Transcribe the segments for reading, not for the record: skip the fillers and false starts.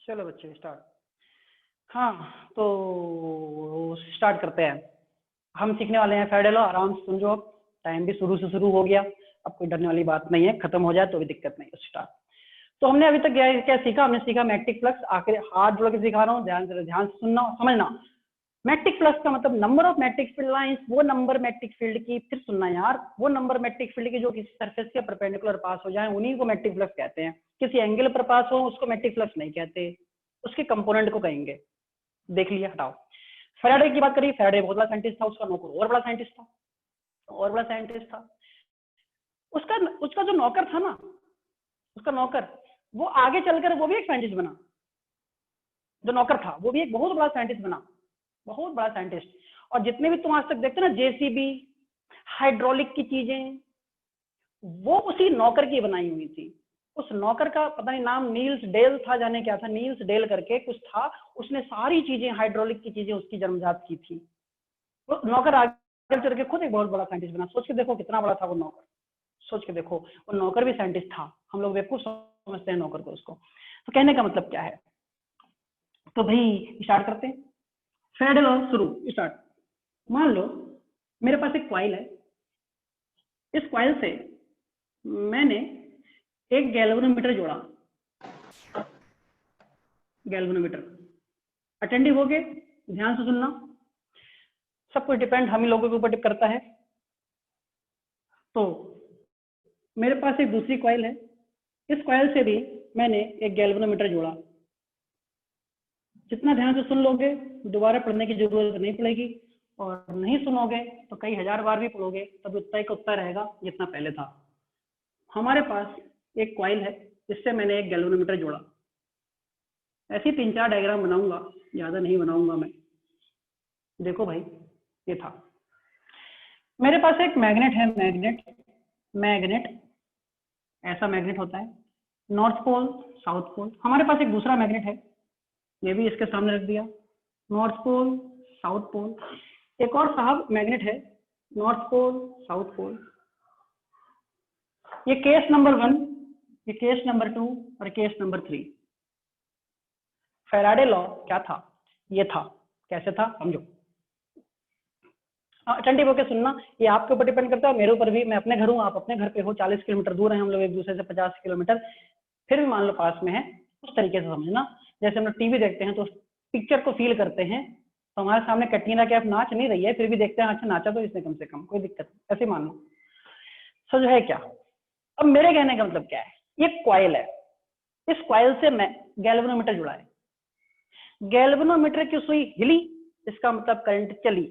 चलो बच्चे स्टार्ट। हाँ तो स्टार्ट करते हैं। हम सीखने वाले हैं फेराडे लॉ। आराम से समझो, अब टाइम भी शुरू से शुरू हो गया, अब कोई डरने वाली बात नहीं है, खत्म हो जाए तो भी दिक्कत नहीं है। स्टार्ट। तो हमने अभी तक क्या सीखा? हमने सीखा मैग्नेटिक फ्लक्स। आखिर हाथ जोड़ के सिखा रहा हूँ, ध्यान से सुनना समझना। मैग्नेटिक फ्लक्स का मतलब number of magnetic field lines, वो नंबर मैग्नेटिक फील्ड की, फिर सुनना यार, वो नंबर मैग्नेटिक फील्ड की जो किसी सरफेस के परपेंडिकुलर पास हो जाए उन्हीं को मैग्नेटिक फ्लक्स कहते हैं। किसी एंगल पर पास हो उसको मैग्नेटिक फ्लक्स नहीं कहते, उसके कंपोनेंट को कहेंगे। देख लिया, हटाओ। फैराडे की बात करिए, फैराडे बहुत बड़ा साइंटिस्ट था, उसका नौकर और बड़ा साइंटिस्ट था, और बड़ा साइंटिस्ट था। उसका उसका जो नौकर था ना, उसका नौकर, वो आगे चलकर वो भी एक साइंटिस्ट बना। जो नौकर था वो भी एक बहुत बड़ा साइंटिस्ट बना, बहुत बड़ा साइंटिस्ट। और जितने भी तुम आज तक देखते ना जेसीबी, हाइड्रोलिक की चीजें, वो उसी नौकर की बनाई हुई थी। उस नौकर का पता नहीं नाम नील्स डेल था, जाने क्या था, नील्स डेल करके कुछ था। उसने सारी चीजें, हाइड्रोलिक की चीजें उसकी जन्मजात की थी। वो नौकर आगे चल के खुद एक बहुत बड़ा साइंटिस्ट बना। सोच के देखो कितना बड़ा था वो नौकर, सोच के देखो। वो नौकर भी साइंटिस्ट था। हम लोग बेवकूफ समझते हैं नौकर को उसको। तो कहने का मतलब क्या है? तो भाई स्टार्ट करते हैं। फेराडे लॉ शुरू, स्टार्ट। मान लो मेरे पास एक कॉइल है। इस कॉइल से मैंने एक गैल्वेनोमीटर जोड़ा। गैल्वेनोमीटर अटेंटिव हो गए, ध्यान से सुनना। सब कुछ डिपेंड हम ही लोगों के ऊपर करता है। तो मेरे पास एक दूसरी कॉइल है। इस कॉइल से भी मैंने एक गैल्वेनोमीटर जोड़ा। जितना ध्यान से सुन लोगे दोबारा पढ़ने की जरूरत नहीं पड़ेगी, और नहीं सुनोगे तो कई हजार बार भी पढ़ोगे तब उतना ही का उतना रहेगा जितना पहले था। हमारे पास एक कॉइल है, जिससे मैंने एक गैल्वेनोमीटर जोड़ा। ऐसे 3-4 डायग्राम बनाऊंगा, ज्यादा नहीं बनाऊंगा मैं। देखो भाई, ये था। मेरे पास एक मैग्नेट है। मैग्नेट ऐसा मैग्नेट होता है, नॉर्थ पोल साउथ पोल। हमारे पास एक दूसरा मैग्नेट है, ये भी इसके सामने रख दिया, नॉर्थ पोल साउथ पोल। एक और साहब मैग्नेट है, नॉर्थ पोल साउथ पोल। ये केस नंबर 1, ये केस नंबर 2 और केस नंबर 3। फैराडे लॉ क्या था? ये था। कैसे था समझो। अटेंटिव होकर सुनना। ये आपके ऊपर डिपेंड करता है, मेरे ऊपर भी। मैं अपने घर हूँ, आप अपने घर पे हो, 40 किलोमीटर दूर है हम लोग एक दूसरे से, 50 किलोमीटर, फिर भी मान लो पास में है। उस तरीके से समझना। जैसे हम लोग टीवी देखते हैं तो पिक्चर को फील करते हैं, तो हमारे सामने कैटरीना कैफ नाच नहीं रही है, फिर भी देखते हैं अच्छा नाचा तो इसने कम से कम, कोई दिक्कत नहीं, ऐसे मान लो। समझ है क्या? अब मेरे कहने का मतलब क्या है? ये कॉइल है, इस कॉइल से मैं गैल्वेनोमीटर जुड़ा है। गैल्वेनोमीटर की सुई हिली, इसका मतलब करंट चली।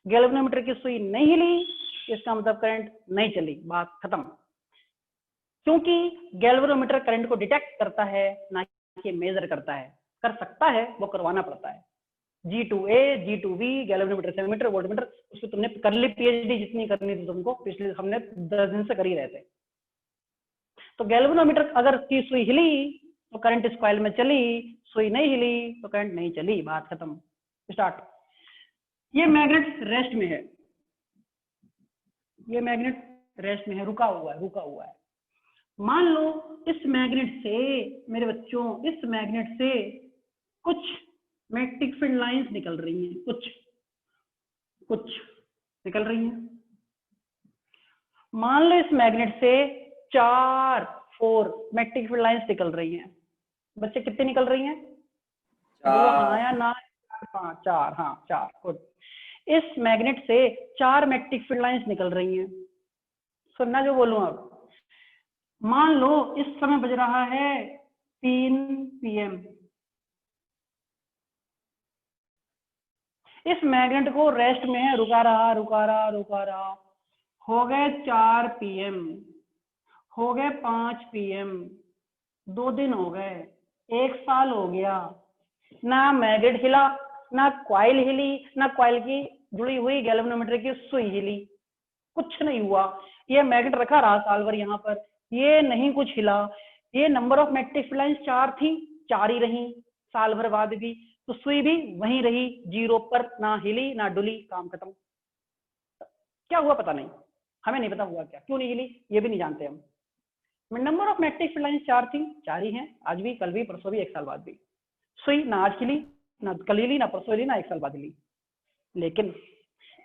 गैल्वेनोमीटर की सुई नहीं हिली, इसका मतलब करंट नहीं चली। बात खत्म। क्योंकि गैल्वेनोमीटर करंट को डिटेक्ट करता है, ना कि मेजर करता है। कर सकता है, वो करवाना पड़ता है। G2A, G2V, गैल्वेनोमीटर, सेमीटर, वोल्टमीटर, उसको तुमने कर ली पीएचडी जितनी करनी थी तुमको, पिछले हमने 10 दिन से कर ही रहे थे। तो गैल्वेनोमीटर अगर की सुई हिली तो करंट इस कॉइल में चली, सुई नहीं हिली तो करंट नहीं चली। बात खत्म। स्टार्ट। ये मैग्नेट रेस्ट में है, ये मैग्नेट रेस्ट में है, रुका हुआ है, रुका हुआ है। मान लो इस मैग्नेट से, मेरे बच्चों, इस मैग्नेट से कुछ मैग्नेटिक फील्ड लाइंस निकल रही हैं, कुछ निकल रही हैं। मान लो इस मैग्नेट से 4 मैग्नेटिक फील्ड लाइंस निकल रही हैं। बच्चे कितनी निकल रही हैं? 2 हाँ या ना? 4, हाँ 4। गुड। इस मैग्नेट से 4 मैग्नेटिक फील्ड लाइंस निकल रही हैं। सुनना जो बोलूं अब। मान लो इस समय बज रहा है 3 PM। इस मैग्नेट को रेस्ट में है, रुका रहा रुका रहा रुका रहा। हो गए 4 PM, हो गए 5 PM, 2 दिन हो गए, 1 साल हो गया। ना मैग्नेट हिला, ना कॉइल हिली, ना कॉइल की जुड़ी हुई गैल्वेनोमीटर की सुई हिली, कुछ नहीं हुआ। ये मैग्नेट रखा रहा साल भर यहाँ पर, ये नहीं कुछ हिला। ये number of magnetic field lines 4 थी, 4 ही रही साल भर बाद भी। तो सुई भी वहीं रही, 0 पर, ना हिली ना डुली। काम खत्म। क्या हुआ पता नहीं, हमें नहीं पता हुआ क्या, क्यों नहीं हिली ये भी नहीं जानते हम। Number of magnetic field lines 4 थी, 4 ही हैं, आज भी, कल भी, परसों भी, 1 साल बाद भी। सुई ना आज की ली, ना कल ही ली, ना परसों ली, ना 1 साल बाद ली।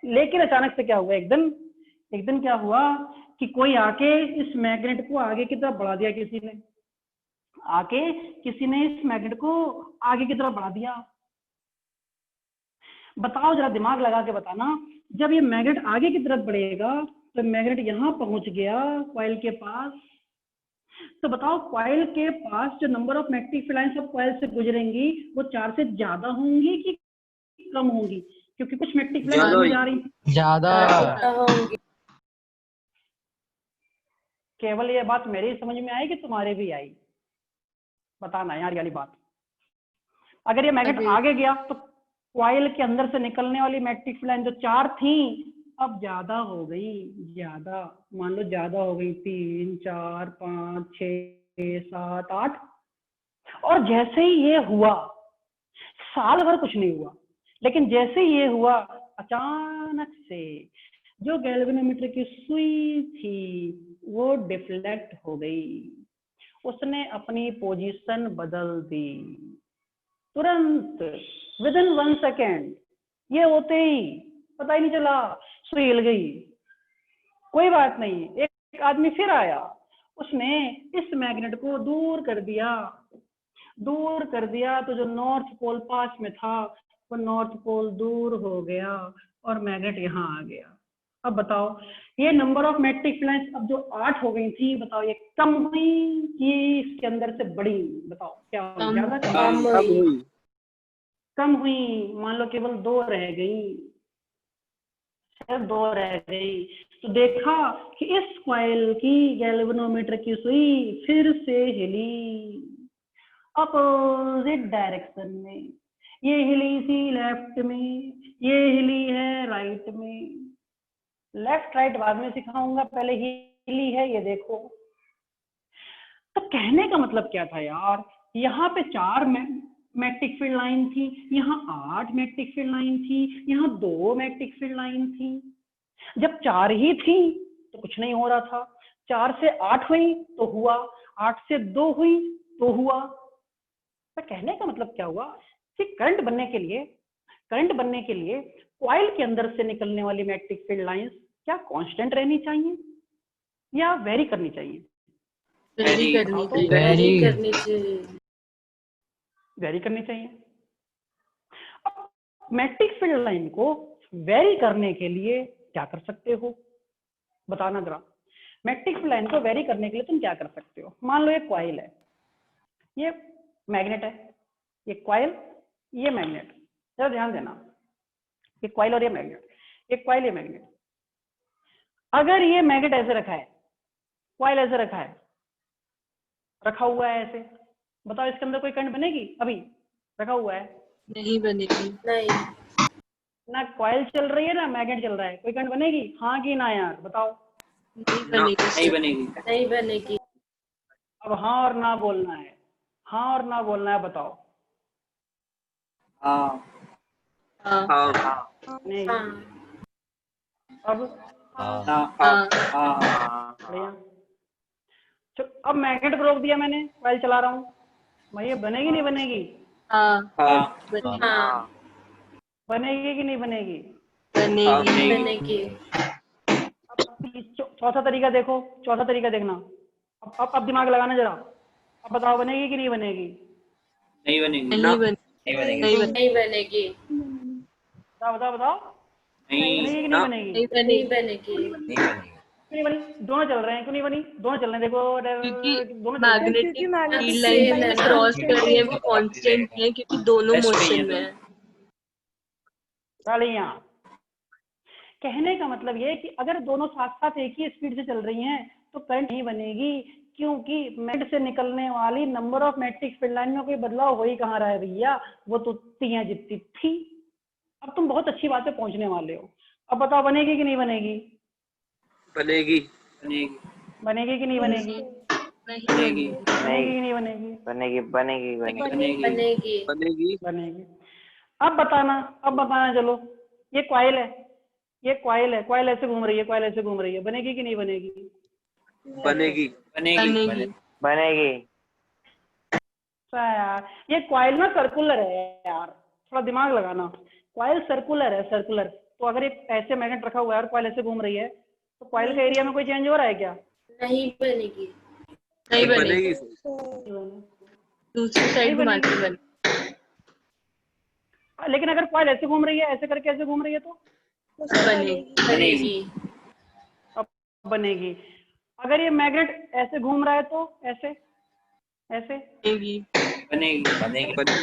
लेकिन अचानक से क्या हुआ, एक दिन क्या हुआ कि कोई आके इस मैग्नेट को आगे की तरफ बढ़ा दिया, किसी ने इस मैग्नेट को आगे की तरफ बढ़ा दिया। बताओ, जरा दिमाग लगा के बताना, जब ये मैग्नेट आगे की तरफ बढ़ेगा तो मैग्नेट यहां पहुंच गया कॉइल के पास, तो बताओ कॉइल के पास जो number of magnetic field lines अब कॉइल से गुजरेंगी वो 4 से ज्यादा होंगी कि कम होंगी? क्योंकि कुछ मैग्नेटिक फील्ड लाइंस जा रही, ज्यादा होंगी। केवल ये बात मेरी समझ में आई कि तुम्हारे भी आई? बताना यार, वाली बात। अगर ये मैग्नेट आगे गया तो कॉइल के अंदर से निकलने वाली मैग्नेटिक फील्ड लाइन जो 4 थी अब ज्यादा हो गई, ज्यादा, मान लो ज्यादा हो गई, 3, 4, 5, 6, 7, 8। और जैसे ही ये हुआ, साल भर कुछ नहीं हुआ, लेकिन जैसे ही ये हुआ अचानक से जो गैल्वेनोमीटर की सुई थी वो डिफ्लेक्ट हो गई, उसने अपनी पोजीशन बदल दी तुरंत, विद इन 1 सेकेंड। ये होते ही पता ही नहीं चला, सुई हिल गई। कोई बात नहीं, एक आदमी फिर आया, उसने इस मैग्नेट को दूर कर दिया तो जो नॉर्थ पोल पास में था वो नॉर्थ पोल दूर हो गया और मैग्नेट यहाँ आ गया। अब बताओ, ये number of magnetic field lines अब जो 8 हो गई थी, बताओ ये कम हुई कि इसके अंदर से बढ़ी? बताओ क्या हुई, ज्यादा कम हुई? मान लो केवल 2 रह गई, सिर्फ 2 रह गई। तो देखा कि इस कॉइल की गैल्वेनोमीटर की सुई फिर से हिली अपोजिट डायरेक्शन में। ये हिली थी लेफ्ट में, ये हिली है राइट में। लेफ्ट राइट बाद में सिखाऊंगा, पहले हिली है ये देखो। तो कहने का मतलब क्या था यार, यहाँ पे 4 मैग्नेटिक फील्ड लाइन थी, यहाँ 8 मैग्नेटिक फील्ड लाइन थी, यहाँ 2 मैग्नेटिक फील्ड लाइन थी। जब 4 ही थी तो कुछ नहीं हो रहा था, 4 से 8 हुई तो हुआ, 8 से 2 हुई तो हुआ। तो कहने का मतलब क्या हुआ कि करंट बनने के लिए कॉइल के अंदर से निकलने वाली मैग्नेटिक फील्ड लाइंस क्या कांस्टेंट रहनी चाहिए या वेरी करनी चाहिए? वेरी करनी चाहिए। अब मैग्नेटिक फील्ड लाइन को वेरी करने के लिए क्या कर सकते हो, बताना जरा। मैग्नेटिक फील्ड लाइन को वेरी करने के लिए तुम क्या कर सकते हो? मान लो ये कॉइल है, ये मैग्नेट है, ये कॉइल, ये मैग्नेट। जरा ध्यान देना, ये कॉइल और ये मैग्नेट, ये कॉइल, ये मैग्नेट। अगर ये मैग्नेट ऐसे रखा है, कॉइल ऐसे रखा हुआ है ऐसे, बताओ इसके अंदर कोई करंट बनेगी? अभी रखा हुआ है, नहीं बनेगी। नहीं, ना कॉइल चल रही है ना मैग्नेट चल रहा है, कोई करंट बनेगी? हाँ कि ना यार, बताओ। नहीं बनेगी। अब हाँ और ना बोलना है, हाँ और ना बोलना है, बताओ। हाँ। नहीं, अब बढ़िया। तो अब मैग्नेट को रोक दिया मैंने, कॉइल चला रहा हूँ, भैया बनेगी नहीं बनेगी? बनेगी कि नहीं बनेगी? बनेगी। अब चौथा तरीका देखो, चौथा तरीका देखना। अब दिमाग लगाना जरा, अब बताओ बनेगी कि नहीं बनेगी? नहीं बनेगी। बताओ बनेगी कि नहीं बनेगी? नहीं बनेगी। क्यों नहीं बनी? दोनों चल रहे हैं, क्यों नहीं बनी? दोनों चल रहे हैं, देखो दोनों मैग्नेटिक फील्ड लाइन क्रॉस कर रही है, वो कांस्टेंट है क्योंकि दोनों मोशन में है। तालियां। कहने का मतलब ये है कि अगर दोनों साथ साथ एक ही स्पीड से चल रही हैं तो करंट नहीं बनेगी, क्योंकि मैग्नेट से निकलने वाली number of magnetic field line में कोई बदलाव हो ही कहाँ रहा है भैया, वो तो तियां जितनी थी। अब तुम बहुत अच्छी बात पे पहुंचने वाले हो। अब बताओ बनेगी कि नहीं बनेगी? बनेगी। बनेगी कि नहीं बनेगी? बनेगी कि नहीं बनेगी? बनेगी। अब बताना चलो, ये कॉइल है, कॉइल ऐसे घूम रही है, बनेगी कि नहीं बनेगी? बनेगी बनेगी बनेगी। अच्छा यार, ये कॉइल ना सर्कुलर है यार, थोड़ा दिमाग लगाना। कॉइल सर्कुलर है, सर्कुलर। तो अगर एक ऐसे मैग्नेट रखा हुआ है और कॉइल ऐसे घूम रही है, तो कॉइल का एरिया में कोई चेंज हो रहा है क्या? नहीं बनेगी। नहीं बनेगी, बनेगी दूसरी साइड घुमा के बनेगी। लेकिन अगर कॉइल ऐसे घूम रही है, ऐसे करके ऐसे घूम रही है, तो बनेगी बनेगी। अब बनेगी। अगर ये मैग्नेट ऐसे घूम रहा है, तो ऐसे ऐसे बनेगी बनेगी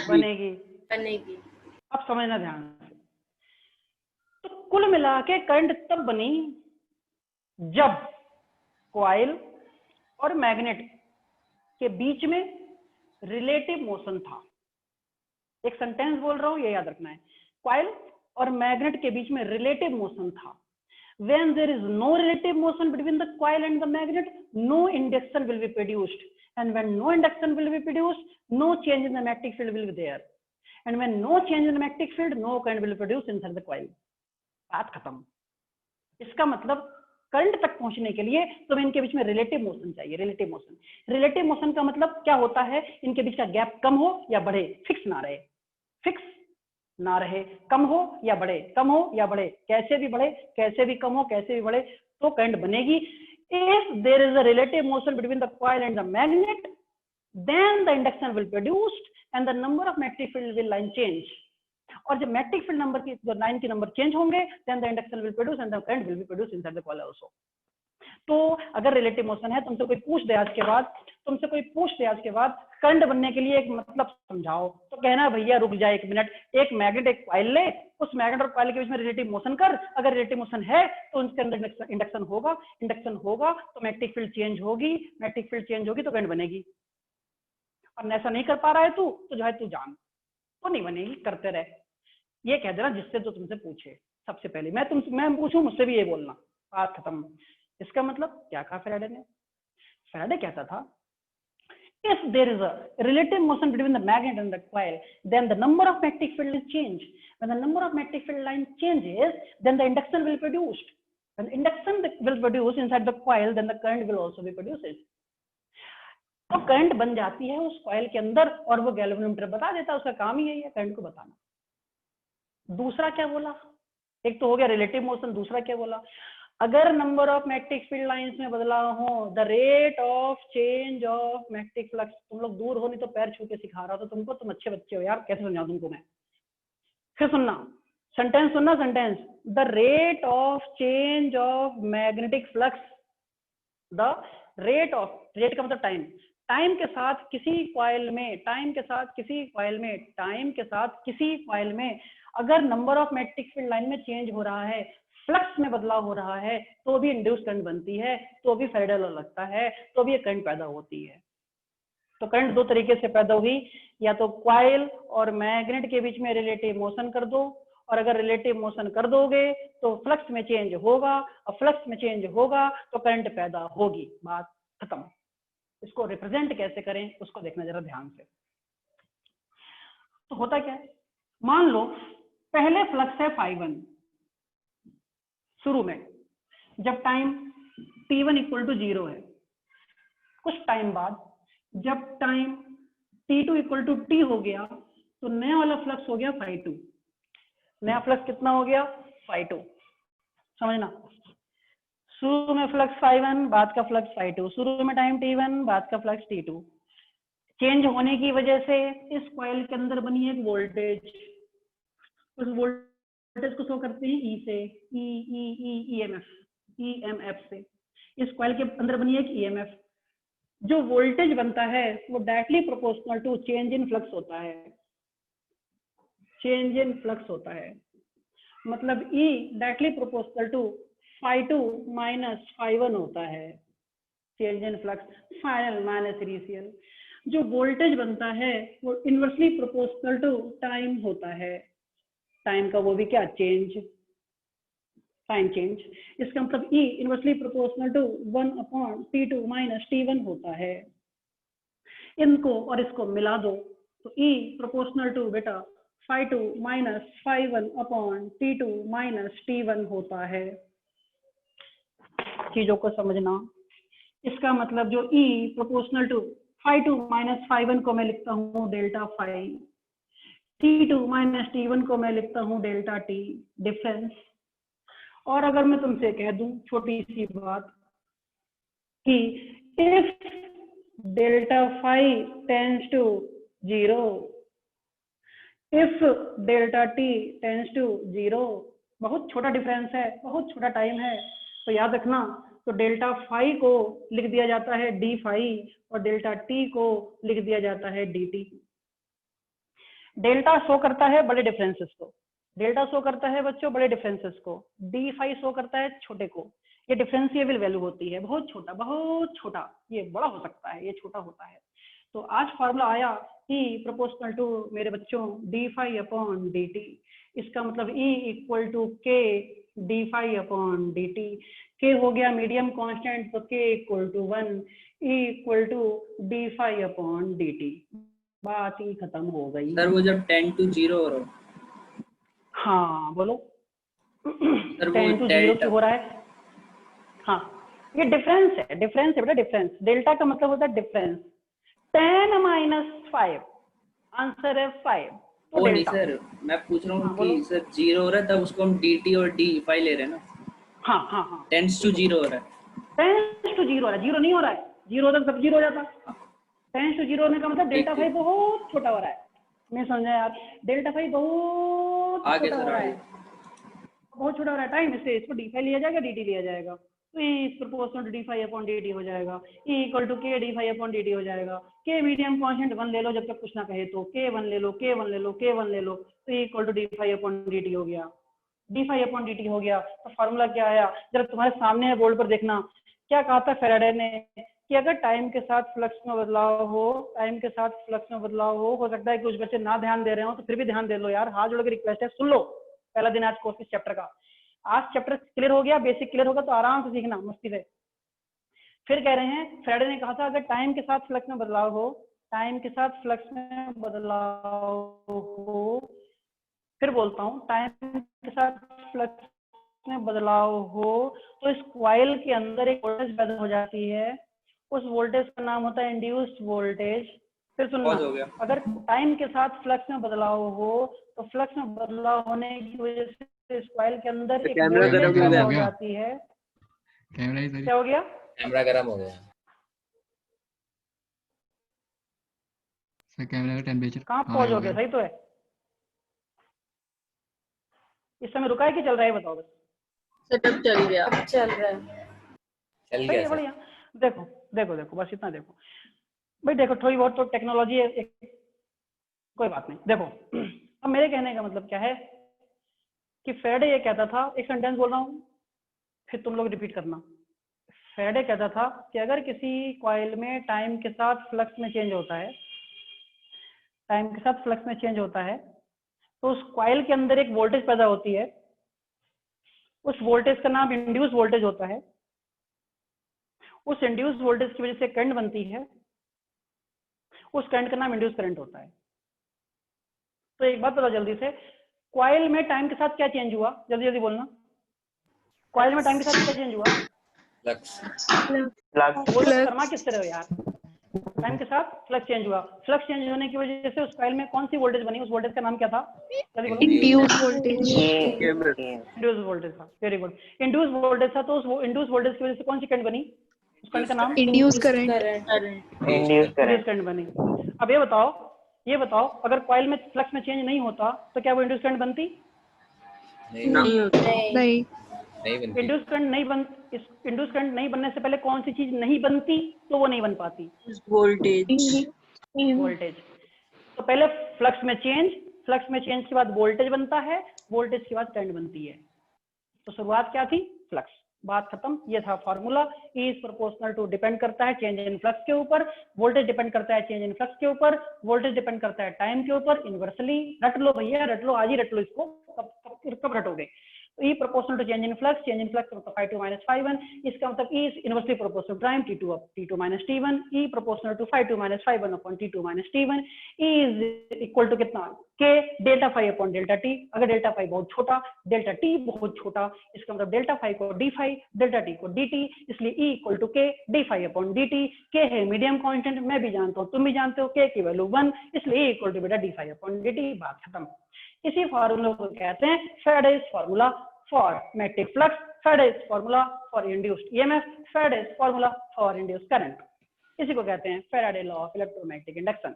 बनेगी। बनेगी। अब समझना ध्यान से। तो कुल मिला के करंट तब बनी जब कॉइल और मैग्नेट के बीच में रिलेटिव मोशन था। एक सेंटेंस बोल रहा हूं, ये याद रखना है। कॉइल और मैग्नेट के बीच में रिलेटिव मोशन था। When there is no relative motion between the coil and the magnet, no induction will be produced. And when no induction will be produced, no change in the magnetic field will be there. And when no change in the magnetic field, no current will be produced inside the coil. बात खत्म। इसका मतलब current तक पहुंचने के लिए तुम्हें इनके बीच में रिलेटिव मोशन चाहिए। रिलेटिव मोशन, रिलेटिव मोशन का मतलब क्या होता है? इनके बीच का गैप कम हो या बढ़े, फिक्स ना रहे। फिक्स ना रहे, कम हो या बढ़े, कम हो या बढ़े, कैसे भी बढ़े, कैसे भी कम हो, कैसे भी बढ़े, तो करंट बनेगी। If there is a relative motion between the coil and the magnet, then the induction will produced and the number of magnetic field will line change. और जब मैग्नेटिक फील्ड नंबर की, जो लाइन के number change होंगे, then the induction will produce and the current will be produced inside the coil also. तो अगर relative motion है, तुमसे कोई पूछ दे आज के बाद करंट बनने के लिए एक मतलब समझाओ, तो कहना भैया रुक जाए 1 मिनट, एक मैग्नेट एक कॉइल ले, उस मैग्नेट और कॉइल के बीच में रिलेटिव मोशन कर। अगर रिलेटिव मोशन है तो उसके अंदर इंडक्शन होगा, इंडक्शन होगा तो मैग्नेटिक फील्ड चेंज होगी, मैग्नेटिक फील्ड चेंज होगी तो करंट बनेगी। और ऐसा नहीं कर पा रहा है तू, तो जो है तू जान, तो नहीं बनेगी, करते रहे। ये कह देना जिससे तो तुमसे पूछे। सबसे पहले मैं पूछूं, मुझसे भी ये बोलना, बात खत्म। इसका मतलब क्या कहा फैराडे ने? फैराडे कहता था, if there is a relative motion between the magnet and the coil, then the number of magnetic field will change. When the number of magnetic field line changes, then the induction will be produced. When the induction will produce inside the coil, then the current will also be produced. तो current बन जाती है उस coil के अंदर, और वो galvanometer बता देता है, उसका काम ही यही है, करंट को बताना। दूसरा क्या बोला? एक तो हो गया रिलेटिव मोशन, दूसरा क्या बोला? अगर number of magnetic field lines में बदलाव हो, the rate of change of magnetic flux. तुम लोग दूर हो, नहीं तो पैर छू के सिखा रहा था तुमको, तुम अच्छे बच्चे हो यार, कैसे समझाऊं तुमको मैं? फिर सुनना, सेंटेंस सुनना, sentence. The rate of change of magnetic flux, the rate of, rate का मतलब टाइम, टाइम के साथ किसी कॉइल में, टाइम के साथ किसी कॉइल में, टाइम के साथ किसी कॉइल में अगर number of magnetic field line में चेंज हो रहा है, फ्लक्स में बदलाव हो रहा है, तो भी इंड्यूस करंट बनती है, तो भी फैराडे लॉ लगता है, तो भी करंट पैदा होती है। तो करंट दो तरीके से पैदा हुई, या तो कॉइल और मैग्नेट के बीच में रिलेटिव मोशन कर दो, और अगर रिलेटिव मोशन कर दोगे तो फ्लक्स में चेंज होगा, और फ्लक्स में चेंज होगा तो करंट पैदा होगी। बात खत्म। इसको रिप्रेजेंट कैसे करें उसको देखना जरा ध्यान से। तो होता क्या है, मान लो पहले फ्लक्स है φ1 शुरू में, जब टाइम t1 इक्वल टू 0 है। कुछ टाइम बाद जब time t2 equal to t हो गया, तो नया वाला फ्लक्स हो गया φ2। नया फ्लक्स कितना हो गया? φ2। समझना, शुरू में फ्लक्स φ1, बाद का फ्लक्स φ2। शुरू में टाइम t1, बाद का फ्लक्स t2। चेंज होने की वजह से इस कॉइल के अंदर बनी एक वोल्टेज, उस वोल्टेज को शो करते हैं ई से, ईएमएफ से। इस कॉइल के अंदर बनी एक ईएमएफ। जो वोल्टेज बनता है वो directly proportional to change in flux होता है। चेंज इन फ्लक्स होता है, मतलब E directly proportional to φ2 minus φ1 होता है। Change in flux final minus initial. जो वोल्टेज बनता है वो इनवर्सली प्रोपोर्शनल टू टाइम होता है। टाइम का वो भी क्या? Change, time change. इसका मतलब E inversely proportional to 1/T2 minus T1 होता है। इनको और इसको मिला दो तो E प्रोपोर्शनल टू बेटा φ2 माइनस φ1/T2 माइनस T1 होता है। चीजों को समझना, इसका मतलब जो E proportional to phi2 minus phi1 को मैं लिखता हूँ delta phi, T2 minus T1 को मैं लिखता हूँ डेल्टा T, डिफरेंस। और अगर मैं तुमसे कह दूं छोटी सी बात कि if delta phi tends to 0, if delta t tends to 0, बहुत छोटा डिफरेंस है, बहुत छोटा टाइम है, तो याद रखना, तो डेल्टा phi को लिख दिया जाता है d phi और डेल्टा t को लिख दिया जाता है dt। डेल्टा शो करता है बड़े डिफरेंसेस को, डेल्टा शो करता है बच्चों बड़े डिफरेंसेस को, d phi शो करता है छोटे को। ये डिफरेंशिएबल वैल्यू होती है, बहुत छोटा, ये बड़ा हो सकता है, ये छोटा होता है। तो आज फॉर्मूला आया E प्रोपोर्शनल टू मेरे बच्चों d phi अपॉन dt। इसका मतलब E equal to k d phi upon dt। k हो गया मीडियम कांस्टेंट, तो k equal to 1, E equal to d phi upon dt। बात ही खत्म हो गई। सर वो जब 10 to 0 हो रहा हो, हाँ बोलो। सर वो 10 to 0 क्यों हो रहा है? हाँ ये डिफरेंस है बेटा, डिफरेंस। डेल्टा का मतलब होता है डिफरेंस। 10 माइनस 5, आंसर है 5। तो वो नहीं डेल्टा। सर, मैं पूछ रहा हूँ हाँ, कि बोलो। सर 0 हो रहा है तब उसको हम dt और d phi ले रहे हैं ना। हाँ 10 to 0 हो रहा है। 10 to 0 हो रहा है, 0 नहीं हो रहा है, 0 तक सब 0 हो जाता। 10 to 0 होने का मतलब डेल्टा ठीक है। फाई बहुत छोटा हो रहा है। मैं समझा यार, डेल्टा फाई बहुत आगे छोटा हो सर रहा आगे। है, बहुत छोटा हो रहा है टाइम, इससे इसको डी फाई लिया जाएगा, dt लिया जाएगा, तो E is proportional to d phi upon dt हो जाएगा। E equal to k d phi upon dt हो जाएगा। k मीडियम कांस्टेंट 1 ले लो, जब तक कुछ ना कहे तो k 1 ले लो, k 1 ले लो, k 1 ले लो, तो E equal to d phi upon dt हो गया, डी फाई अपॉन dt हो गया। तो फॉर्मूला क्या आया, जरा तुम्हारे सामने है बोर्ड पर देखना। क्या कहा था फेराडे ने कि अगर टाइम के साथ फ्लक्स में बदलाव हो, टाइम के साथ फ्लक्स में बदलाव हो सकता है कि कुछ बच्चे ना ध्यान दे रहे हो, तो फिर भी ध्यान दे लो यार, हाथ जोड़ के रिक्वेस्ट है, सुन लो। पहला दिन आज कोर्स इस चैप्टर का, आज चैप्टर क्लियर हो गया, बेसिक क्लियर होगा तो आराम से सीखना मस्ती से। फिर कह रहे हैं फ्राइडे ने कहा था अगर टाइम के साथ फ्लक्स में बदलाव हो, टाइम के साथ फ्लक्स में बदलाव हो, फिर बोलता हूँ टाइम के साथ फ्लक्स में बदलाव हो, तो इस कॉइल के अंदर एक वोल्टेज पैदा हो जाती है, उस वोल्टेज का नाम होता है इंड्यूस्ड वोल्टेज। फिर सुनना, पॉज हो गया। अगर टाइम के साथ फ्लक्स में बदलाव हो, तो फ्लक्स में बदलाव होने की वजह से इस कॉइल के अंदर एक वोल्टेज पैदा हो जाती है। क्या हो गया? कैमरा गर्म हो गया सर, कैमरा का टेम्परेचर कहाँ पॉज हो गया? सही तो है, इस समय रुका है कि चल रहा है बताओ बस। सेटअप चल गया। चल रहा है। चल सही गया है, सर। बढ़िया। देखो देखो देखो बस इतना देखो भाई, देखो थोड़ी बहुत तो टेक्नोलॉजी है, कोई बात नहीं। देखो अब मेरे कहने का मतलब क्या है कि फेराडे ये कहता था, एक सेंटेंस बोल रहा हूँ फिर तुम लोग रिपीट करना। फेराडे कहता था कि अगर किसी कॉइल में टाइम के साथ फ्लक्स में चेंज होता है, टाइम के साथ फ्लक्स में चेंज होता है, तो उस कॉइल के अंदर एक वोल्टेज पैदा होती है, उस वोल्टेज का नाम इंड्यूस वोल्टेज होता है। उस इंड्यूस वोल्टेज की वजह से करंट बनती है, उस करंट का नाम इंड्यूस करंट होता है। तो एक बात बताओ जल्दी से, कॉइल में टाइम के साथ क्या चेंज हुआ? जल्दी जल्दी बोलना, कॉइल में टाइम के साथ क्या चेंज हुआ? बोलो, शर्मा किससे रहे हो यार? टाइम के साथ फ्लक्स चेंज हुआ, फ्लक्स चेंज होने की वजह से उस कॉइल में कौन सी वोल्टेज बनी? उस वोल्टेज का नाम क्या था? जल्दी बोलो। Induce voltage. इंड्यूस वोल्टेज था, वेरी गुड। इंड्यूस वोल्टेज था, तो उस इंड्यूस वोल्टेज की वजह से कौन सी करंट बनी? उस करंट का नाम इंड्यूस करंट। इंड्यूस करंट बनी। अब ये बताओ अगर कॉइल में फ्लक्स में चेंज नहीं होता तो क्या वो इंड्यूस करंट बनती? नहीं होता। नहीं। बनती। इंड्यूस करंट नहीं बनने से पहले कौन सी चीज नहीं बनती? तो वो नहीं बन पाती, वोल्टेज। वोल्टेज। तो पहले फ्लक्स में चेंज के बाद वोल्टेज बनता है, वोल्टेज के बाद करंट बनती है। तो शुरुआत क्या थी? फ्लक्स। बात खत्म, ये था formula. E is proportional to, depend करता है चेंज इन फ्लक्स के ऊपर, वोल्टेज डिपेंड करता है चेंज इन फ्लक्स के ऊपर, वोल्टेज डिपेंड करता है टाइम के ऊपर। इनवर्सली रट लो भैया, रट लो, आज ही रट लो इसको, कब रटोगे? तो E proportional to change in flux मतलब phi2 minus phi1, इसका मतलब E is inversely proportional to time T2 minus T1, E proportional to phi2 minus phi1 upon T2 minus T1, E is equal to कितना? के delta phi upon delta T. अगर delta phi बहुत छोटा, delta T बहुत छोटा, इसका मतलब delta phi को डी फाई, डेल्टा टी को डी टी, इसलिए E इक्वल टू के D phi upon D T. के है मीडियम कांस्टेंट, मैं भी जानता हूँ, तुम भी जानते हो, के की वैल्यू 1, इसलिए E इक्वल टू बेटा D phi upon D T. बात खत्म। इसी फार्मूला को कहते हैं Faraday's formula for magnetic flux, Faraday's formula for induced EMF, Faraday's formula for induced current. इसी को कहते हैं Faraday law of electromagnetic induction,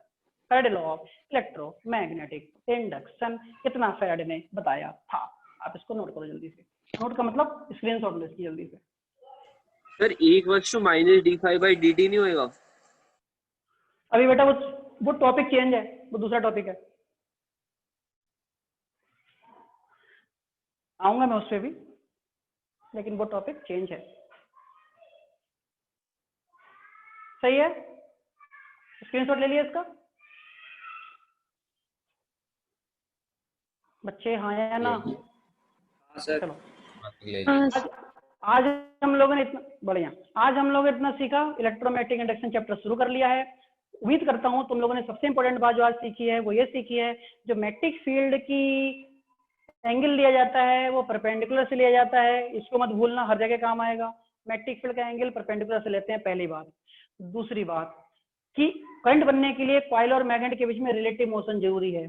Faraday law of electromagnetic induction. कितना फैराडे ने बताया था। आप इसको नोट करो जल्दी से, नोट का मतलब स्क्रीनशॉट लो इसकी जल्दी से। Sir E equals to minus D phi by D T नहीं होएगा? अभी बेटा वो टॉपिक चेंज है, वो दूसरा टॉपिक है, आऊंगा मैं उस पर भी, लेकिन वो टॉपिक चेंज है। सही है, स्क्रीनशॉट ले लिया इसका बच्चे, हाँ या ना? हाँ सर। चलो हाँ, आज हम लोगों ने इतना बढ़िया, आज हम लोग इतना सीखा, इलेक्ट्रोमैग्नेटिक इंडक्शन चैप्टर शुरू कर लिया है। उम्मीद करता हूँ तुम लोगों ने सबसे इंपॉर्टेंट बात जो आज सीखी है वो ये सीखी है, जो मैग्नेटिक फील्ड की एंगल लिया जाता है वो परपेंडिकुलर से लिया जाता है, इसको मत भूलना, हर जगह काम आएगा। मैग्नेटिक फील्ड का एंगल परपेंडिकुलर से लेते हैं, पहली बात। दूसरी बात कि करंट बनने के लिए कॉइल और मैग्नेट के बीच में रिलेटिव मोशन जरूरी है।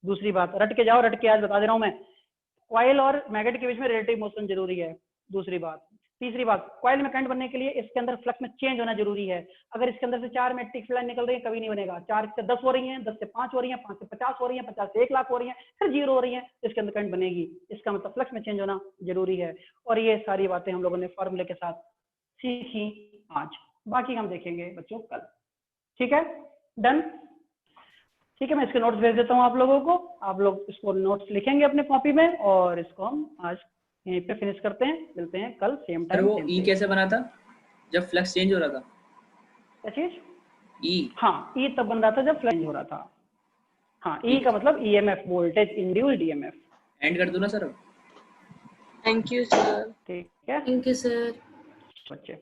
दूसरी बात, रट के जाओ, रट के आज बता दे रहा हूं मैं, कॉइल और मैग्नेट के बीच में रिलेटिव मोशन जरूरी है। दूसरी बात। तीसरी बात, कॉइल में करंट बनने के लिए इसके अंदर फ्लक्स में चेंज होना जरूरी है। अगर इसके अंदर से 4 मैग्नेटिक फील्ड निकल रही है, कभी नहीं बनेगा। 4 से 10 हो रही हैं, 10 से 5 हो रही हैं, 5 से 50 हो रही हैं, 50 से 1 लाख हो रही हैं, फिर 0 हो रही हैं, इसके अंदर करंट बनेगी। इसका मतलब फ्लक्स में चेंज होना जरूरी है। और ये सारी बातें हम लोगों ने फॉर्मूले के साथ सीखी आज, बाकी हम देखेंगे बच्चों कल। ठीक है, डन। ठीक है, मैं इसके नोट्स भेज देता हूँ आप लोगों को, आप लोग इसको नोट्स लिखेंगे अपने कॉपी में, और इसको हम आज यहीं पे फिनिश करते हैं। मिलते हैं कल सेम सर टाइम। वो ई कैसे बना था जब फ्लक्स चेंज हो रहा था? क्या चीज? ई। हाँ, ई तब बन रहा था जब फ्लक्स हो रहा था। हाँ, ई का मतलब EMF, voltage induced EMF. And कर दूं ना सर अब? Thank you sir. ठीक है थैंक यू सर। बच्चे।